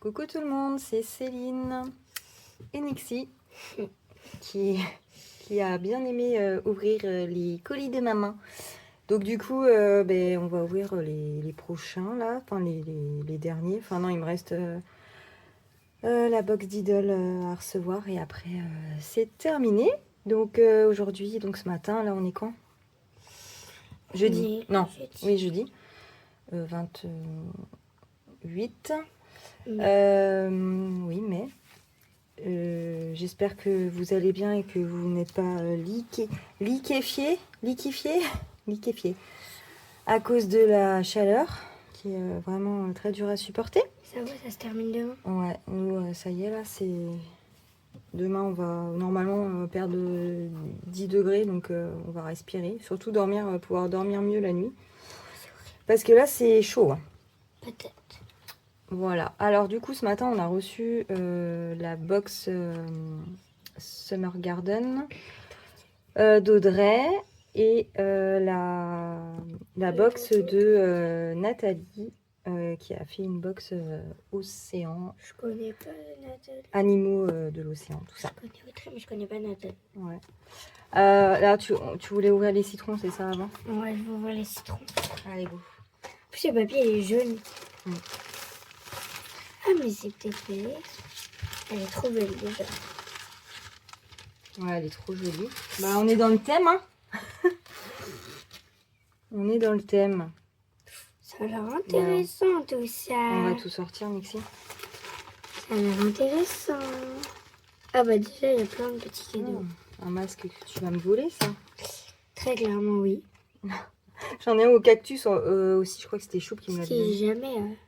Coucou tout le monde, c'est Céline et Nixie qui a bien aimé ouvrir les colis de maman. Donc du coup, on va ouvrir les prochains là, enfin les derniers. Enfin non, il me reste la box d'Idol à recevoir et après c'est terminé. Donc aujourd'hui, donc ce matin, là on est quand? Jeudi. Non, oui jeudi. 28. Oui, mais j'espère que vous allez bien et que vous n'êtes pas liquéfié à cause de la chaleur qui est vraiment très dure à supporter. Ça va, ça se termine demain. Ouais, nous ça y est là, c'est demain on va normalement perdre 10 degrés donc on va respirer, surtout pouvoir dormir mieux la nuit. Parce que là c'est chaud. Hein. Peut-être. Voilà, alors du coup ce matin on a reçu la box Summer Garden d'Audrey et la box de Nathalie qui a fait une box océan. Je connais pas Nathalie. Animaux de l'océan, tout ça. Je connais Audrey, mais je connais pas Nathalie. Ouais. Là tu voulais ouvrir les citrons, c'est ça avant? Ouais, je vais ouvrir les citrons. Allez go. En plus, le papier il est jaune. Ah, mais c'est peut-être belle. Elle est trop belle déjà. Ouais, elle est trop jolie. Bah, on est dans le thème, hein. On est dans le thème. Ça a l'air intéressant tout ça. On va tout sortir, Nixie. Ça a l'air intéressant. Ah bah déjà, il y a plein de petits cadeaux. Un masque que tu vas me voler, ça? Très clairement, oui. J'en ai un au cactus aussi, je crois que c'était Choup qui me l'a donné. Jamais...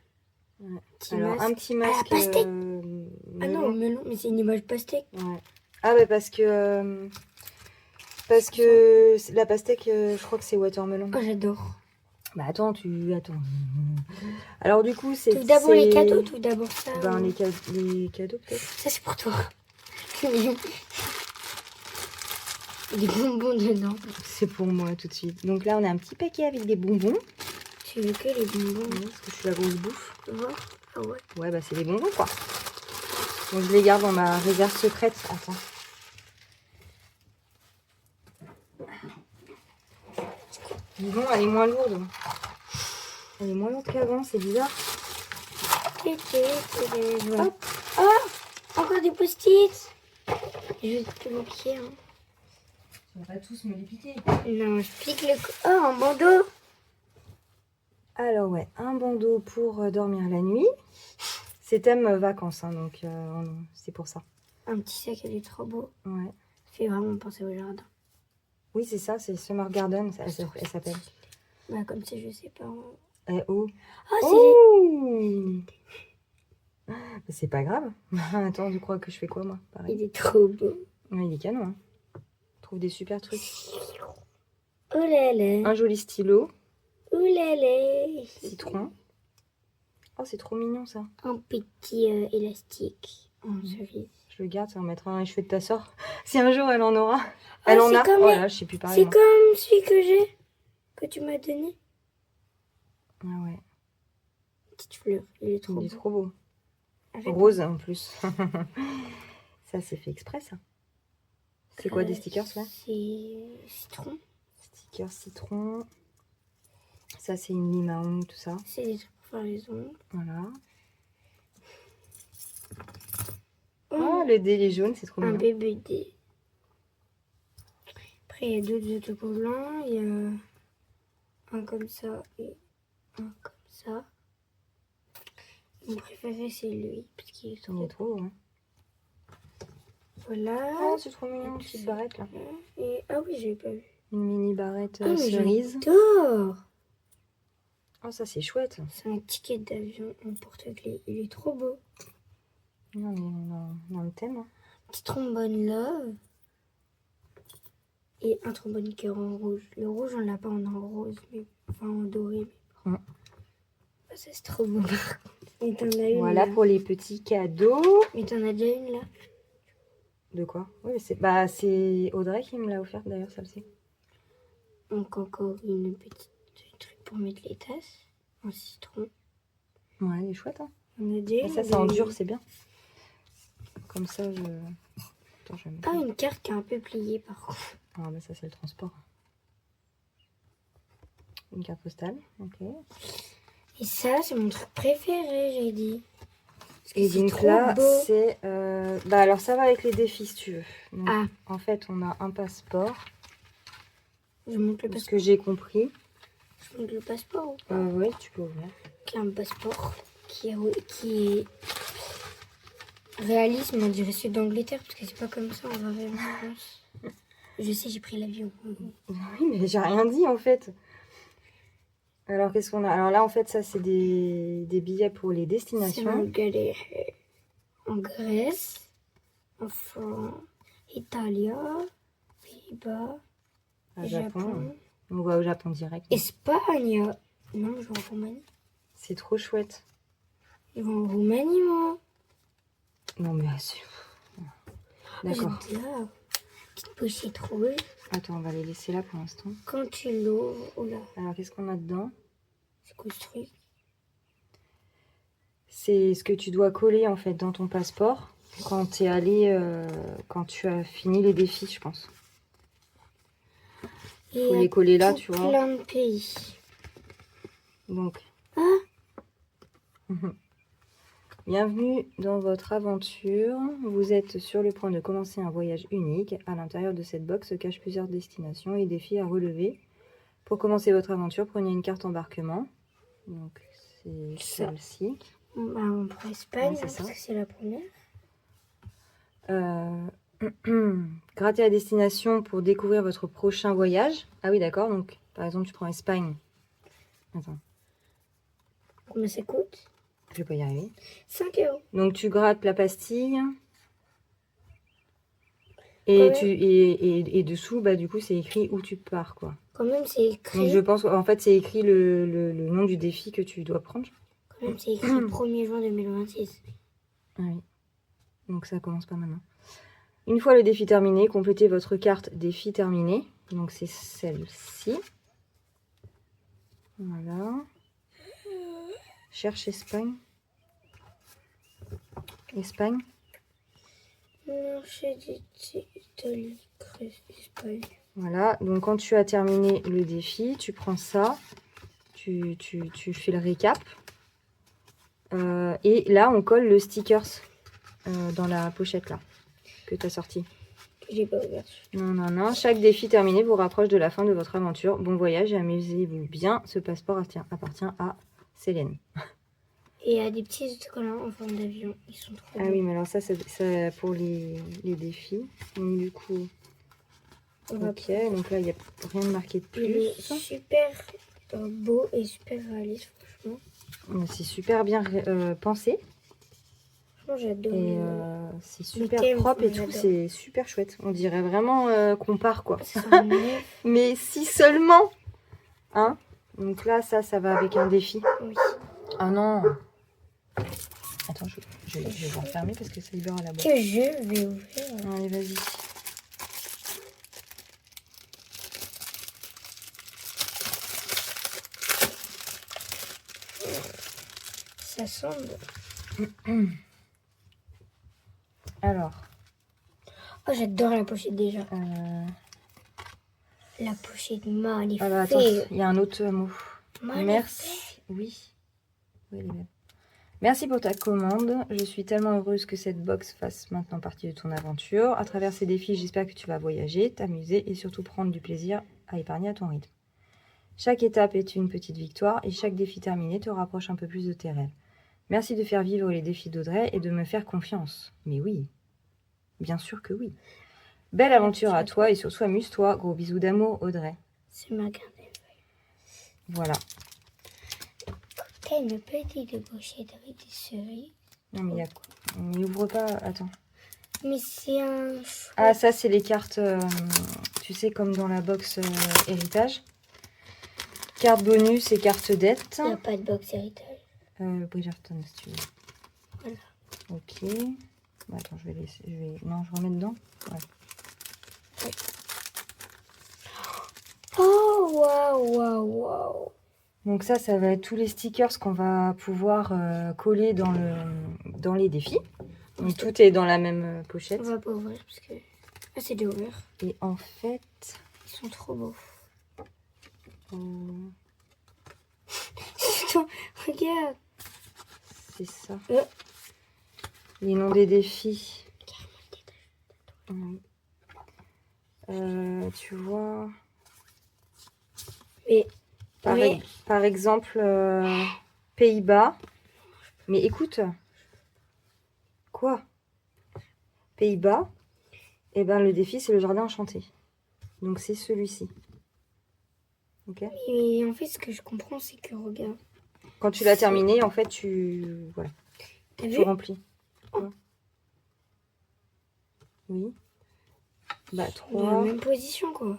Ouais. Petit Alors, masque. un petit masque... pastèque. Ah non, melon. melon, mais c'est une image pastèque. Ouais. Ah bah parce que la pastèque, je crois que c'est watermelon. Oh, j'adore. Bah attends. Alors du coup, c'est... Tout d'abord les cadeaux, tout d'abord ça. Ben, les cadeaux peut-être. Ça c'est pour toi. Des bonbons dedans. C'est pour moi tout de suite. Donc là, on a un petit paquet avec des bonbons. Tu veux que les bonbons? Oui, parce que je suis la grosse bouffe. Ouais. Ah ouais. Ouais, bah c'est des bonbons quoi. Donc je les garde dans ma réserve secrète. Attends. Dis donc, elle est moins lourde. Elle est moins lourde qu'avant, c'est bizarre. Hop. Oh, encore des post-it. Je vais te le piquer. Hein. Tu vas pas tous me les piquer. Non, je pique le... Oh, un bandeau. Alors ouais, un bandeau pour dormir la nuit. C'est thème vacances, hein, donc c'est pour ça. Un petit sac, elle est trop beau. Ouais. Ça fait vraiment penser au jardin. Oui, c'est ça, c'est Summer Garden, elle s'appelle. Bah, comme ça, je sais pas. Oh, Oh, c'est pas grave. Attends, tu crois que je fais quoi, moi? Pareil. Il est trop beau. Ouais, il est canon. Hein. On trouve des super trucs. Oh là là. Un joli stylo. Oh là là. Citron. Oh, c'est trop mignon, ça. Un petit élastique en cerise. Je le garde, ça va mettre un les cheveux de ta soeur. Si un jour elle en aura. Oh, Elle en a. comme Oh là, je sais plus pareil. C'est comme celui que j'ai, que tu m'as donné. Ah ouais. Petite fleur, il est trop Il est beau. trop beau. Avec Rose en plus. Ça, c'est fait exprès, ça. C'est quoi des stickers là? C'est citron. Stickers citron. Ça, c'est une limão, tout ça. C'est des trucs pour faire les ongles. Voilà. Oh, Oh, le dé, il est jaune, c'est trop un mignon. bébé dé. Après, il y a d'autres autocollants. Il y a un comme ça et un comme ça. Mon préféré, c'est lui, parce qu'il est trop Il est beau. trop beau, hein. Voilà. Oh, c'est trop mignon, une petite barrette là. Et... Ah oui, j'avais pas vu. Une mini barrette Ah, mais cerise. j'adore. Oh, ça, c'est chouette. C'est un ticket d'avion en porte-clés. Il est trop beau. Non, mais on est dans le thème. Hein. Petit trombone love. Et un trombone cœur en rouge. Le rouge, on l'a pas en rose, mais enfin en doré. Mais... Ah, ça, c'est trop beau. Et t'en as une Voilà là. pour les petits cadeaux. Mais t'en as déjà une là. De quoi? Oui, c'est Audrey qui me l'a offerte d'ailleurs, celle-ci. Donc encore une petite truc pour mettre les tasses. En citron. Ouais, elle est chouette. Hein. On a déjà Et ça, c'est en dur, c'est bien. Comme ça, je... Attends, je vais Ah, une carte qui est un peu pliée par contre. Ah, bah ça, c'est le transport. Une carte postale, ok. Et ça, c'est mon truc préféré, j'ai dit. Parce que Et c'est donc trop là, beau. c'est... Bah alors, ça va avec les défis, si tu veux. Donc, Ah. En fait, on a un passeport, Je montre le de ce passeport. que j'ai compris. Je montre le passeport ou pas Ouais, tu peux ouvrir. Qui est un passeport qui est réaliste, mais on dirait celui d'Angleterre, parce que c'est pas comme ça, on va vers en France. Je sais, j'ai pris l'avion. Oui, mais j'ai rien dit, en fait. Alors, qu'est-ce qu'on a? Alors là, en fait, ça, c'est des billets pour les C'est destinations. en Grèce, en France, Italie, Pays-Bas, Japon. On va au Japon direct. Espagne. Non, je vais en Roumanie. C'est trop chouette. Je vais en Roumanie, moi. Non, mais c'est... D'accord. J'adore. Petite pochette rouge. Attends, on va les laisser là pour l'instant. Quand tu l'ouvres, oh là, Alors, qu'est-ce qu'on a dedans? c'est construit. C'est ce que tu dois coller, en fait, dans ton passeport quand t'es allé... quand tu as fini les défis, je pense. Et Faut les coller là, tu vois. plein de pays. Donc... Ah, Bienvenue dans votre aventure. Vous êtes sur le point de commencer un voyage unique. À l'intérieur de cette box se cachent plusieurs destinations et défis à relever. Pour commencer votre aventure, prenez une carte embarquement. Donc, c'est Ça. celle-ci. bah, on prend Espagne, Ouais, c'est hein, ça. parce que c'est la première. Grattez la destination pour découvrir votre prochain voyage. Ah oui, d'accord. Donc, par exemple, tu prends Espagne. Attends, Combien ça coûte? je vais pas y arriver. 5 €. Donc, tu grattes la pastille. Ouais. Et dessous, bah, du coup, c'est écrit où tu pars, quoi. Quand même, c'est Donc, écrit. je pense qu'en fait, c'est écrit le nom du défi que tu dois prendre. Quand même, c'est écrit 1er juin 2026. Ah oui. Donc, ça commence pas maintenant. Une fois le défi terminé, complétez votre carte défi terminé. Donc, c'est celle-ci. Voilà. Cherche Espagne. Espagne. Non, j'ai dit Italie, Grèce, Espagne. Voilà. Donc, quand tu as terminé le défi, tu prends ça. Tu fais le récap. Et là, on colle le stickers dans la pochette là que tu as sorti. J'ai pas ouvert. Non. Chaque défi terminé vous rapproche de la fin de votre aventure. Bon voyage et amusez-vous bien. Ce passeport appartient à Célène. Et il y a des petits autocollants en forme d'avion. Ils sont trop Ah beaux. oui, mais alors ça, c'est pour les défis. Donc du coup, On va ok. Donc là, il n'y a rien de marqué de Il est plus. super beau et super réaliste, franchement. C'est super bien pensé. Franchement, j'adore. Et c'est super thème, propre et j'adore. tout. C'est super chouette. On dirait vraiment qu'on part, quoi. Ça sent neuf. Mais si seulement, hein. Donc là, ça va avec un défi. Oui. Ah non. Attends, je vais refermer parce que ça libère à la boîte. Que je vais ouvrir. Allez, vas-y. Ça semble. Alors. Oh, j'adore la pochette déjà. La pochette magnifique. Alors, attends, il y a un autre mot. Magnifique. Merci. Oui. Oui, elle est belle. Merci pour ta commande. Je suis tellement heureuse que cette box fasse maintenant partie de ton aventure. À travers ces défis, j'espère que tu vas voyager, t'amuser et surtout prendre du plaisir à épargner à ton rythme. Chaque étape est une petite victoire et chaque défi terminé te rapproche un peu plus de tes rêves. Merci de faire vivre les défis d'Audrey et de me faire confiance. Mais oui, bien sûr que oui. Belle aventure à toi et surtout amuse-toi. Gros bisous d'amour, Audrey. C'est ma garde. Voilà. T'as une petite pochette avec des cerises. Non mais il y a quoi? On n'ouvre pas, attends. Mais c'est un... Ah ça c'est les cartes, tu sais comme dans la box héritage. Carte bonus et carte dette. Il n'y a pas de box héritage. Bridgerton si tu veux. Voilà. Ok. Bon, attends, je vais laisser. Non, je remets dedans. Ouais. Oh, waouh. Donc ça va être tous les stickers qu'on va pouvoir coller dans les défis. Donc tout est dans la même pochette. On va pas ouvrir parce que... Ah, c'est déjà ouvert. Et en fait... Ils sont trop beaux. euh, Putain, regarde. c'est ça. Euh. Les noms des défis. Tu vois... Mais... Par exemple, Pays-Bas. Mais écoute. Quoi? Pays-Bas. Et ben le défi, c'est le jardin enchanté. Donc c'est celui-ci. Ok. Et en fait, ce que je comprends, c'est que, regarde. Quand tu l'as terminé, en fait, voilà, T'as tu vu? remplis. Quoi? Oui. Bah Dans la 3. même position, quoi.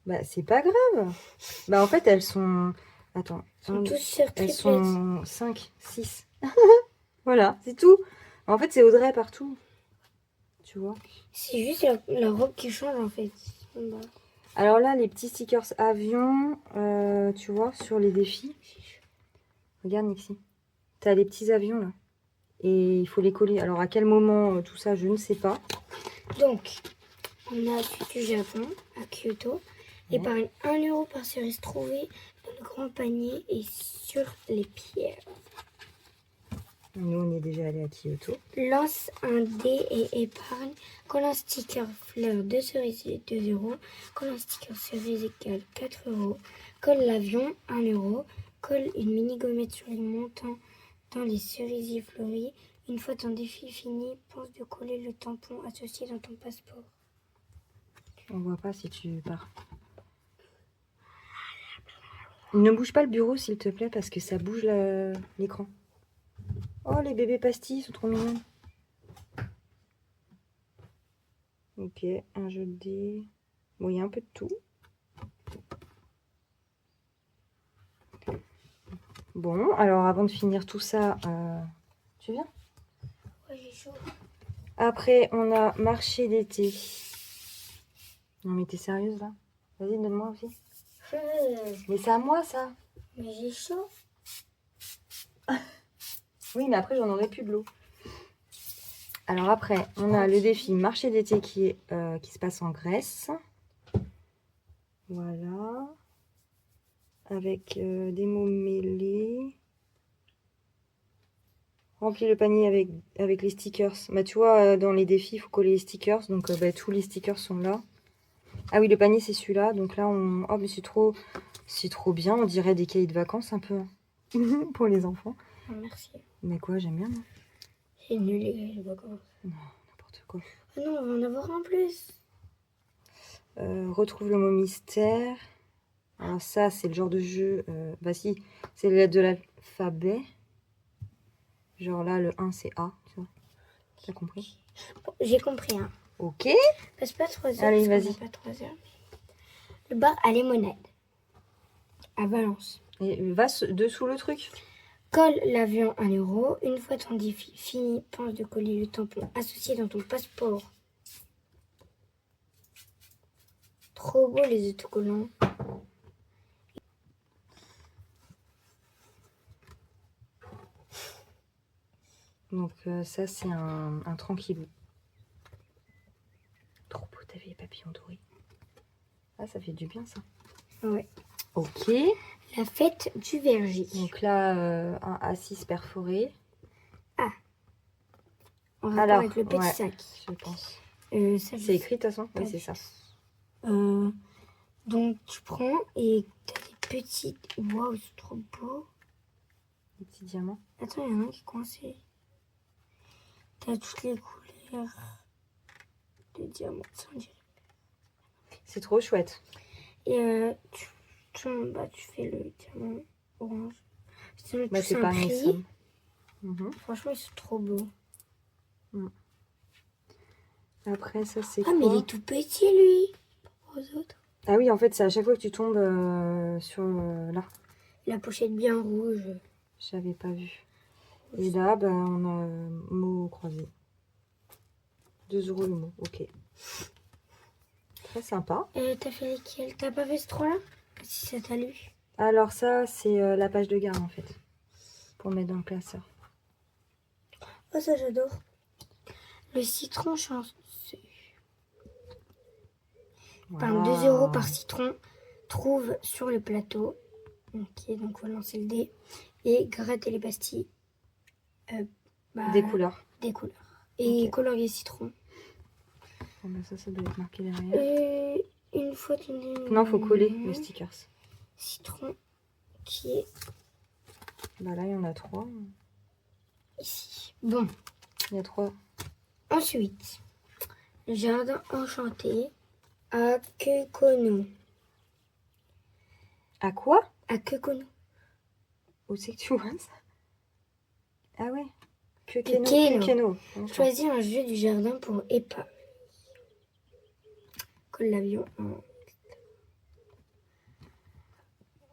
Bah c'est pas grave. Bah en fait, elles sont... Attends. Ils sont tous sur Elles triplette. sont 5, 6. Voilà, c'est tout. En fait, c'est Audrey partout. Tu vois? C'est juste la robe qui change, en fait. Bah. Alors là, les petits stickers avions, tu vois, sur les défis. Regarde, Nixie. T'as les petits avions, là. Et il faut les coller. Alors, à quel moment, tout ça, je ne sais pas. Donc, on a du Japon, à Kyoto. Ouais. Et par 1 euro par cerise trouvée dans le grand panier et sur les pierres. Nous, on est déjà allé à Kyoto. Lance un dé et épargne. Colle un sticker fleur de cerise 2 euros. Colle un sticker cerise égale 4 euros. Colle l'avion 1 euro. Colle une mini gommette sur les montants dans les cerisiers fleuris. Une fois ton défi fini, pense de coller le tampon associé dans ton passeport. On voit pas si tu pars. Ne bouge pas le bureau, s'il te plaît, parce que ça bouge l'écran. Oh, les bébés pastilles sont trop mignons. Ok, un jeu de dés. Bon, il y a un peu de tout. Bon, alors avant de finir tout ça, tu viens? Ouais, j'ai chaud. Après, on a marché d'été. Non, mais t'es sérieuse là? Vas-y, donne-moi aussi. Mais c'est à moi ça. Mais j'ai chaud. Oui, mais après, j'en aurai plus de l'eau. Alors après, on a le défi marché d'été qui se passe en Grèce. Voilà. Avec des mots mêlés. Remplis le panier avec les stickers. Bah, tu vois, dans les défis, il faut coller les stickers. Donc, bah, tous les stickers sont là. Ah oui, le panier, c'est celui-là. Donc là, oh, mais c'est trop bien. On dirait des cahiers de vacances un peu. Pour les enfants. Oh, merci. Mais quoi, j'aime bien, moi. C'est nul les cahiers de vacances. Non, n'importe quoi. Ah non, on va en avoir un plus. Retrouve le mot mystère. Alors ça, c'est le genre de jeu... bah si, c'est les lettres de l'alphabet. Genre là, le 1, c'est A. Tu vois. T'as compris? Bon, j'ai compris, hein. Ok. Passe pas 3 heures. Allez, parce qu'on vas-y. a pas 3 heures. Le bar à limonade. À Valence. Et va dessous le truc. Colle l'avion 1 euro. Une fois ton défi fini, pense de coller le tampon associé dans ton passeport. Trop beau les autocollants. Donc ça, c'est un tranquillou. Trop beau, t'as vu les papillons dorés. Ah, ça fait du bien, ça. Ouais. Ok. La fête du verger. Donc là, un A6 perforé. En rapport Alors, avec le petit ouais, sac. je pense. Ça, C'est écrit, de toute façon? Oui, c'est ça. Donc tu prends et t'as des petites... Waouh, c'est trop beau. Les petits diamants. Attends, il y en a un qui est coincé. T'as toutes les couleurs de diamants, ça on dirait. C'est trop chouette. Et tu fais le diamant orange. Bah, c'est pas prix. ça. Franchement, ils sont trop beaux. Après, ça, c'est Ah, quoi? mais il est tout petit, lui. Aux autres. Ah oui, en fait, c'est à chaque fois que tu tombes sur là. La pochette bien rouge. J'avais pas vu. Et là, bah, on a mot croisé. 2 euros le mot, ok. Très sympa. T'as fait lesquels? T'as pas fait ce 3 là? Si ça t'a lu. Alors ça, c'est la page de garde en fait. Pour mettre dans le classeur. Oh, ça j'adore. Le citron chanceux. Enfin, 2 € par citron. Trouve sur le plateau. Ok, donc on va lancer le dé. Et gratter les pastilles. Des couleurs. Des couleurs. Et Ok. colorier citron. Bon, bah ça doit être marqué derrière. Et une fois donné. Non, faut coller le stickers. Citron qui est Bah là, il y en a 3. ici. Bon. Il y a 3. Ensuite, le jardin enchanté à Kekono. À quoi? À Kekono. Où c'est que tu vois ça? Ah ouais. Kekeno. Kekeno. Choisis un jeu du jardin pour épargne. Colle l'avion.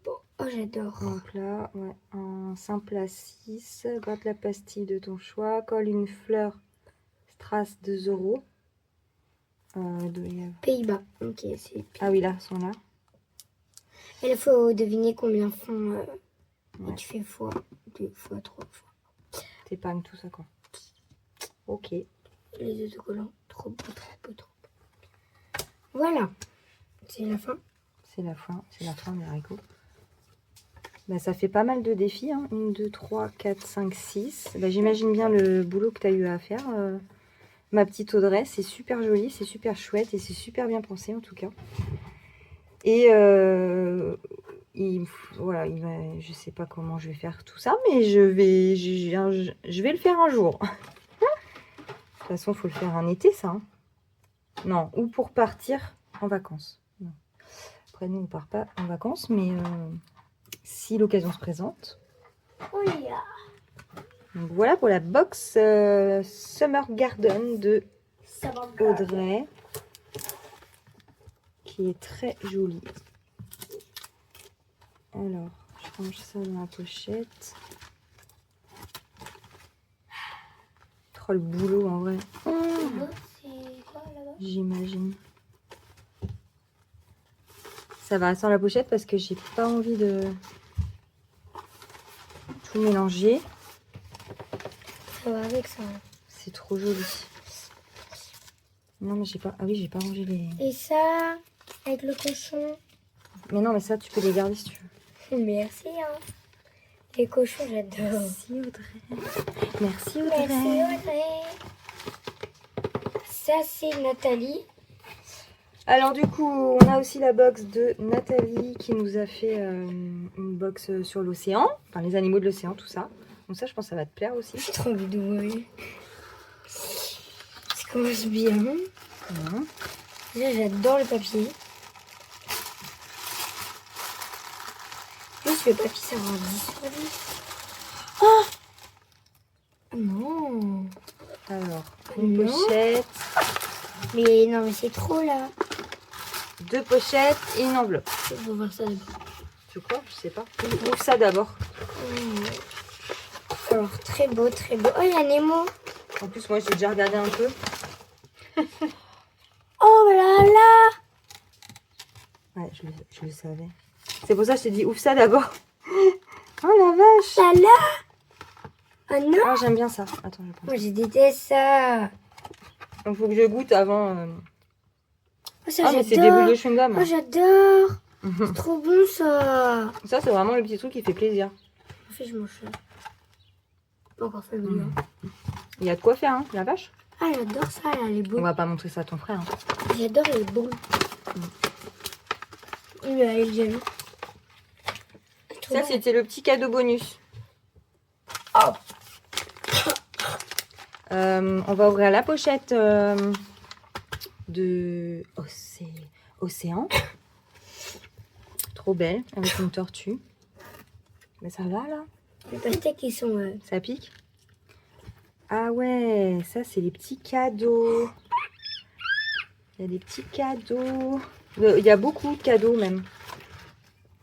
Bon, oh, j'adore. Donc là, ouais, un simple à 6. Gratte la pastille de ton choix. Colle une fleur strass 2 €. Pays-Bas. Ok, c'est. Ah oui, là, ils sont là. Et il faut deviner combien font. Ouais. Et tu fais fois 2, fois 3 fois. T'épargnes tout ça, quoi. Ok. Les autocollants. Trop beau, trop beau, trop beau. Voilà. C'est la fin. C'est la fin des haricots. Bah, ça fait pas mal de défis. Hein. 1, 2, 3, 4, 5, 6. Bah, j'imagine bien le boulot que tu as eu à faire. Ma petite Audrey, c'est super joli, c'est super chouette et c'est super bien pensé en tout cas. Et voilà, je sais pas comment je vais faire tout ça, mais je vais le faire un jour. De toute façon, il faut le faire en été, ça. Hein. Non, ou pour partir en vacances. Non. Après, nous, on part pas en vacances, mais si l'occasion se présente. Oh yeah. Donc voilà pour la box Summer Garden de Audrey, qui est très jolie. Alors, je range ça dans la pochette. Oh, le boulot en vrai. J'imagine. Ça va sans la pochette parce que j'ai pas envie de tout mélanger. Ça va avec ça. C'est trop joli. Non mais j'ai pas. Ah oui, j'ai pas rangé les. Et ça, avec le cochon. Mais non, mais ça tu peux les garder si tu veux. Merci. Hein. Les cochons, j'adore. Merci Audrey. Merci Audrey. Merci Audrey. Ça, c'est Nathalie. Alors du coup, on a aussi la box de Nathalie qui nous a fait une box sur l'océan, enfin les animaux de l'océan, tout ça. Donc ça, je pense que ça va te plaire aussi. C'est trop doué. Ça commence bien. Déjà, j'adore le papier. Plus le papier, ça rend 10 sur 10. Oh non. Alors, une pochette, Mais non, mais c'est trop là. 2 pochettes et une enveloppe. Il faut voir ça d'abord. Tu crois? Je sais pas. Ouvre ça d'abord. Alors, très beau, très beau. Oh, il y a Nemo. En plus, moi, j'ai déjà regardé un peu. Oh là là. Ouais, je le savais. C'est pour ça que je t'ai dit, ouvre ça d'abord. Oh la vache. Là là. Ah non. Ah, j'aime bien ça. Attends, je prends. Moi, je déteste ça. Donc, faut que je goûte avant. Oh, ça, Ah, mais c'est des boules de chewing-gum. Oh, j'adore. C'est trop bon ça. Ça, c'est vraiment le petit truc qui fait plaisir. En fait, je mange ça. Pas encore fait le boulot. Il y a de quoi faire, hein, la vache. Ah, j'adore ça, là, les On boules. va pas montrer ça à ton frère. Hein. J'adore les boules. Il est jaloux. Ça, c'était le petit cadeau bonus. Oh. On va ouvrir la pochette de Océan. Trop belle, avec une tortue. Mais ça va, là? Les pastèques, ils sont... Ça pique? Ah ouais, ça, c'est les petits cadeaux. Il y a des petits cadeaux. Il y a beaucoup de cadeaux, même.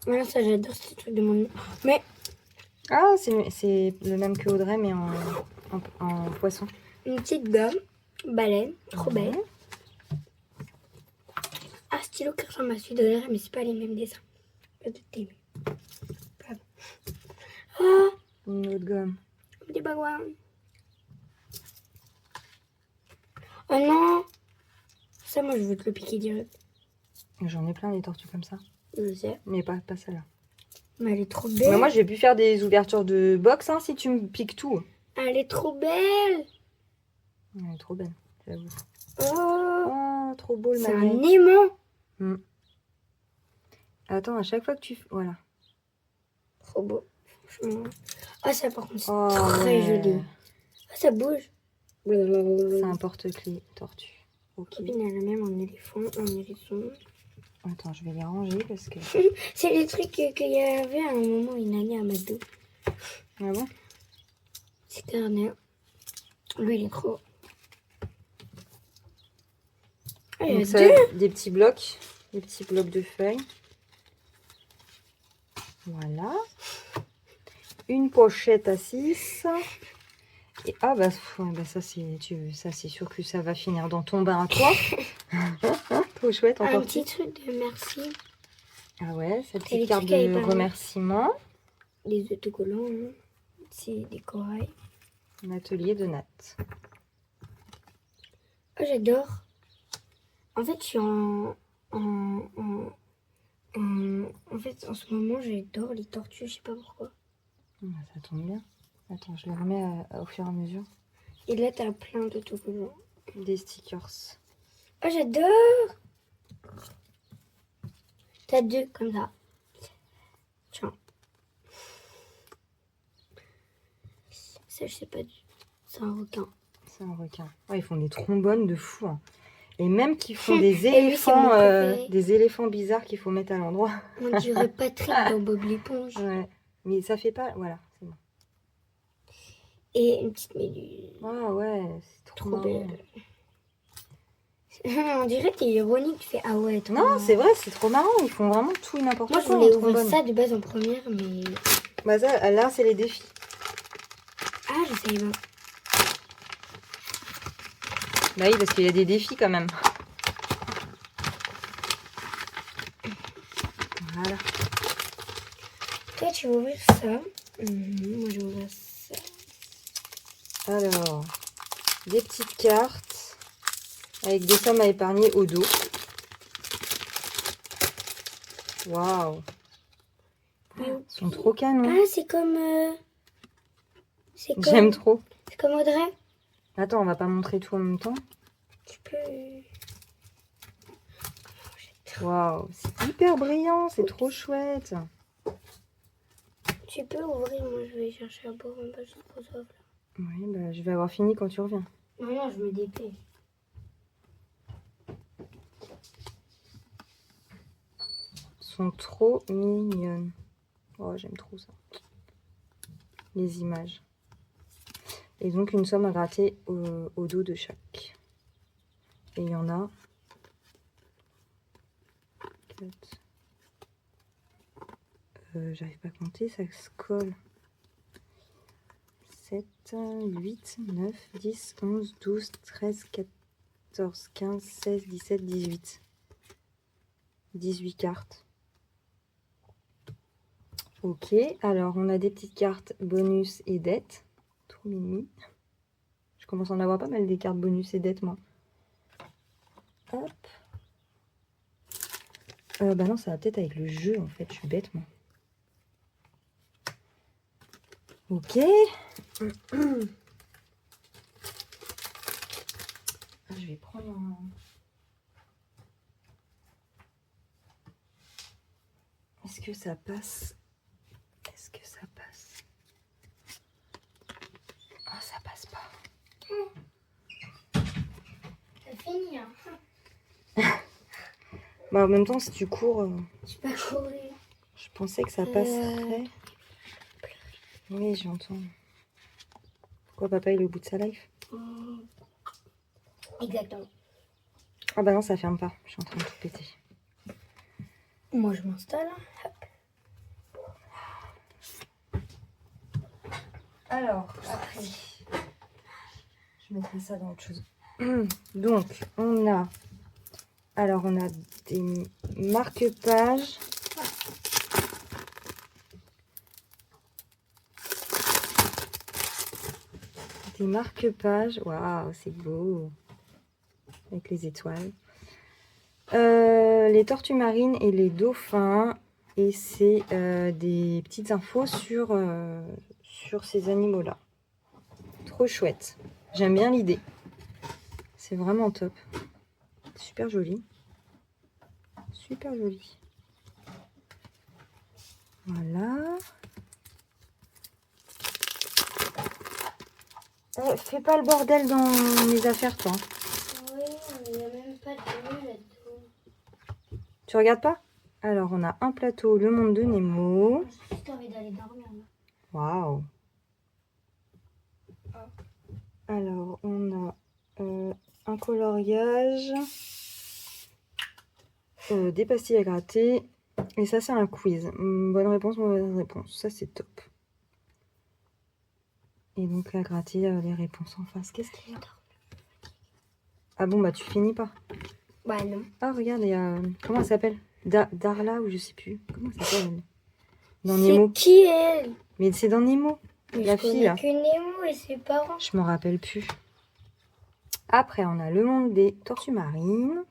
Voilà, ça, j'adore ce truc de mon... Mais... Ah, c'est le même que Audrey, mais en poisson. Une petite gomme, baleine, trop belle. Un stylo qui ressemble à celui de l'air, mais c'est pas les mêmes dessins. Pas de thème. Ah, Une autre gomme. des bagouins. Oh non. Ça, moi, je veux te le piquer direct. J'en ai plein des tortues comme ça. Je sais. Mais pas celle-là. Mais elle est trop Mais belle. moi, j'ai pu faire des ouvertures de box hein, si tu me piques tout. Elle est trop belle. Elle est trop belle, j'avoue. Oh. Oh, trop beau le C'est un magnet. aimant. Attends, à chaque fois que tu... Voilà. Trop beau. Franchement. Ah, ça, par contre, c'est Oh, très ouais. joli. Ah, ça bouge. C'est un porte-clés tortue. Ok. Copine, elle a même un éléphant, un hérisson. Attends, je vais les ranger parce que... C'est les trucs qu'il y avait à un moment une année à McDo. Ah bon? C'était un air. Lui, il est trop. Ah, il y Donc a ça, deux. des petits blocs de feuilles. Voilà. Une pochette à 6. Et ah bah, ça c'est sûr que ça va finir dans ton bain à toi. Trop chouette Un encore. petit truc de merci. Ah ouais, cette Et les petite carte trucs à de épargner. remerciement. Les autocollants, hein. C'est des corails. Un atelier de natte. Oh, j'adore. En fait, je suis en fait, en ce moment, j'adore les tortues, je sais pas pourquoi. Ça tombe bien. Attends, je les remets au fur et à mesure. Et là, t'as plein d'autocollants. Des stickers. Oh, j'adore. T'as deux comme ça. Tiens. Ça, je sais pas. C'est un requin. C'est un requin. Ouais, ils font des trombones de fou. Hein. Et même qu'ils font des Et lui, c'est mon éléphants, préféré. des éléphants bizarres qu'il faut mettre à l'endroit. On dirait Patrick dans Bob l'éponge. Ouais. Mais ça fait pas. Voilà, c'est bon. Et une petite méduse. Ah ouais, c'est trop, Trop marrant. belle. On dirait que t'es ironique. Tu fais ah ouais. Trop Non, marrant. c'est vrai, c'est trop marrant. Ils font vraiment tout et n'importe Moi, quoi. je voulais en ouvrir trombone. ça de base en première, mais. Bah ça, là, c'est les défis. Ah, je savais pas. Bah oui, parce qu'il y a des défis quand même. Voilà. Toi, tu vas ouvrir ça. Moi, je vais ouvrir ça. Alors, des petites cartes avec des sommes à épargner au dos. Waouh, ils sont trop canons. Ah, c'est comme. J'aime trop. C'est comme Audrey. Attends, on va pas montrer tout en même temps. Tu peux. Waouh, c'est hyper brillant, c'est trop chouette. Tu peux ouvrir. Moi, je vais chercher à boire en bas. J'ai trop soif là. Oui, bah, je vais avoir fini quand tu reviens. Non, je me dépêche. Elles sont trop mignonnes. Oh, j'aime trop ça. Les images. Et donc une somme à gratter au dos de chaque. Et il y en a 4. J'arrive pas à compter, ça se colle. 7, 8, 9, 10, 11, 12, 13, 14, 15, 16, 17, 18. 18 cartes. Ok, alors on a des petites cartes bonus et dettes. Trop mimi. Je commence à en avoir pas mal des cartes bonus et dettes, moi. Hop. Bah non, ça va peut-être avec le jeu, en fait. Je suis bête, moi. Ok. Je vais prendre un... Est-ce que ça passe? Est-ce que ça passe? Oh, ça passe pas. T'as fini, hein? Bah, en même temps, si tu cours, Tu peux courir. je pensais que ça passerait. Oui, j'entends. Pourquoi papa il est au bout de sa life? Exactement. Ah bah non, ça ferme pas. Je suis en train de tout péter. Moi, je m'installe. Hop. Alors, après, je mettrai ça dans autre chose. Donc, on a... Alors, on a des marque-pages. C'est marque-page. Waouh, c'est beau. Avec les étoiles. Les tortues marines et les dauphins. Et c'est des petites infos sur ces animaux-là. Trop chouette. J'aime bien l'idée. C'est vraiment top. Super joli. Super joli. Voilà. Fais pas le bordel dans mes affaires, toi. Oui, mais il n'y a même pas de menu là-dedans. Tu regardes pas? Alors, on a un plateau, le monde de Nemo. J'ai juste envie d'aller dormir là. Waouh. Alors, on a un coloriage, des pastilles à gratter. Et ça, c'est un quiz. Bonne réponse, mauvaise réponse. Ça, c'est top. Et donc, à gratter les réponses en face. Qu'est-ce qu'il y a? Ah bon, bah, tu finis pas. Bah non. Ah, regarde, il y a... Comment elle s'appelle? Darla ou je sais plus. Comment ça s'appelle? Dans C'est Nemo. qui elle? Mais c'est dans Nemo. Mais La je fille, connais là. que Nemo et ses parents. Je me rappelle plus. Après, on a le monde des tortues marines.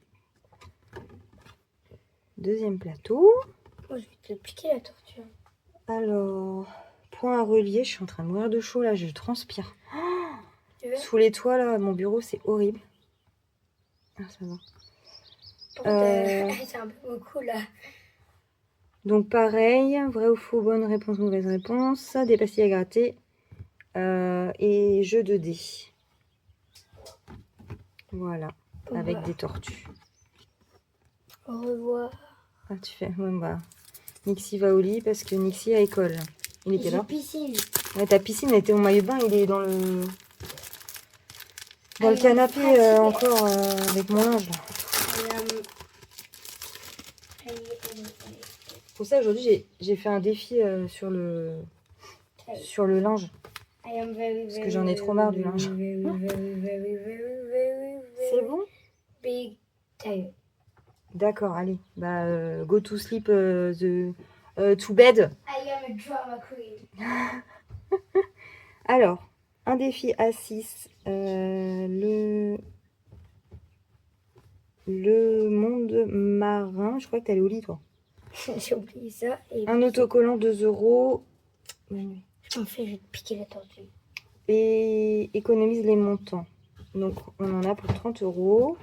Deuxième plateau. Moi, je vais te piquer la tortue. Alors, point à relier. Je suis en train de mourir de chaud, là. Je transpire. Tu veux? Sous les toits, là, mon bureau, c'est horrible. Ah, ça va. Par contre, c'est un peu beaucoup là. Donc, pareil. Vrai ou faux, bonne réponse, mauvaise réponse. Des pastilles à gratter. Et jeu de dés. Voilà. Avec des tortues. Au revoir. Ah, tu fais. Ouais, bah. Nixie va au lit parce que Nixie à école. Il est quelle J'ai heure? piscine. Ouais, ta piscine était au maillot de bain, il est dans le canapé encore avec mon linge. Là. Pour ça aujourd'hui j'ai fait un défi sur le linge. Parce que j'en ai trop marre du linge. C'est bon? Big time. D'accord, allez. Bah go to sleep to bed. I am a drama queen. Alors, un défi à 6. Le monde marin. Je crois que t'es allé au lit, toi. J'ai oublié ça. Et Un autocollant 2 €. je m'en fais, je vais te piquer la tortue. Et économise les montants. Donc, on en a pour 30 €.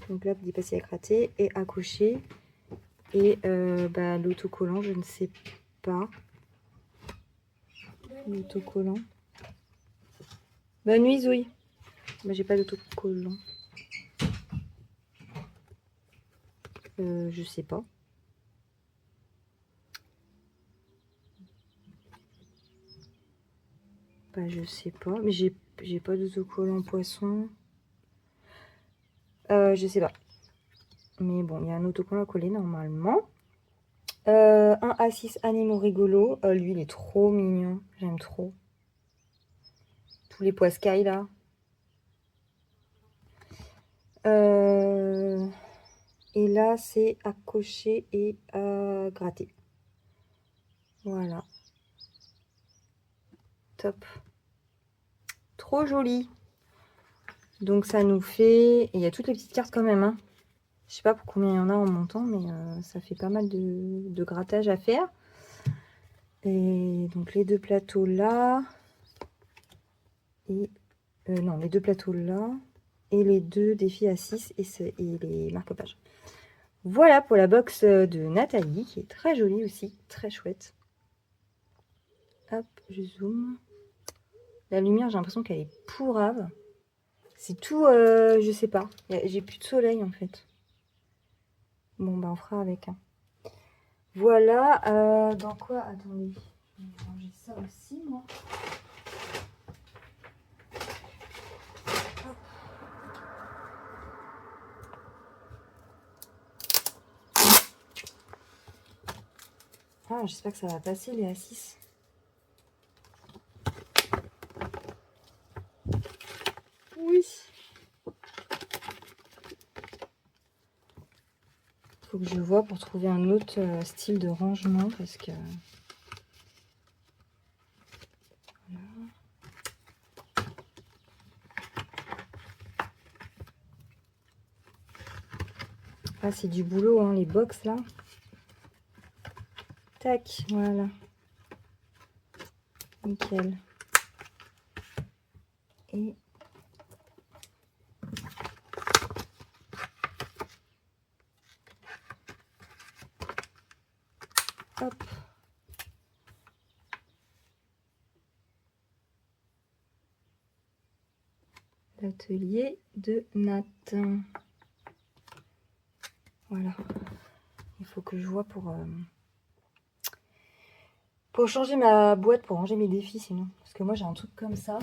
Donc là, des pastilles à gratter et à cocher. Et l'autocollant, je ne sais pas. L'autocollant. Bonne nuit, Zoui. Bah, j'ai pas d'autocollant. Je sais pas. Bah, je sais pas. Mais j'ai pas d'autocollant poisson. Je sais pas. Mais bon, il y a un autocollant à coller normalement. Un A6 animaux rigolos. Lui, il est trop mignon. J'aime trop. Tous les poiscailles là. Et là, c'est à cocher et à gratter. Voilà. Top. Trop joli. Donc ça nous fait... Et il y a toutes les petites cartes quand même. Hein. Je sais pas pour combien il y en a en montant, mais ça fait pas mal de grattage à faire. Et donc les deux plateaux là. Et... non, les deux plateaux là. Et les deux défis à 6 et les marque-pages. Voilà pour la box de Nathalie, qui est très jolie aussi, très chouette. Hop, je zoome. La lumière, j'ai l'impression qu'elle est pourrave. C'est tout, je sais pas. J'ai plus de soleil en fait. Bon, bah on fera avec. Hein. Voilà, dans quoi? Attendez, je vais ranger ça aussi, moi. Ah, j'espère que ça va passer les A6. Oui. Faut que je vois pour trouver un autre style de rangement parce que... Voilà. Ah, c'est du boulot, hein, les box là. Tac, voilà. Nickel. Et hop. L'atelier de Nat. Voilà. Il faut que je vois pour changer ma boîte, pour ranger mes défis sinon. Parce que moi j'ai un truc comme ça.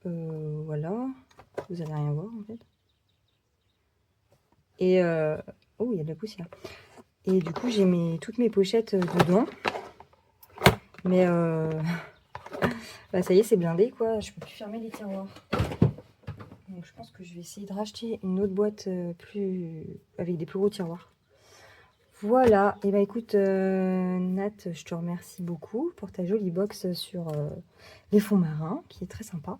Voilà. Vous allez rien voir en fait. Et oh, il y a de la poussière. Et du coup j'ai toutes mes pochettes dedans. Mais bah, ça y est, c'est blindé quoi. Je peux plus fermer les tiroirs. Donc je pense que je vais essayer de racheter une autre boîte avec des plus gros tiroirs. Voilà, et bah écoute Nat, je te remercie beaucoup pour ta jolie box sur les fonds marins, qui est très sympa.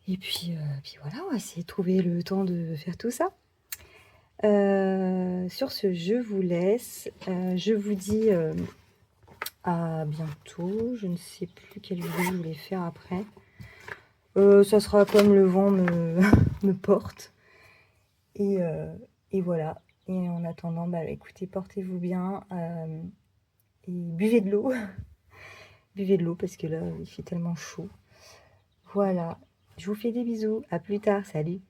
Et puis voilà, on va essayer de trouver le temps de faire tout ça. Sur ce, je vous laisse. Je vous dis à bientôt. Je ne sais plus quelle vidéo je voulais faire après. Ça sera comme le vent me porte. Et voilà. Et en attendant, bah écoutez, portez-vous bien et buvez de l'eau. Buvez de l'eau parce que là, il fait tellement chaud. Voilà. Je vous fais des bisous. À plus tard. Salut.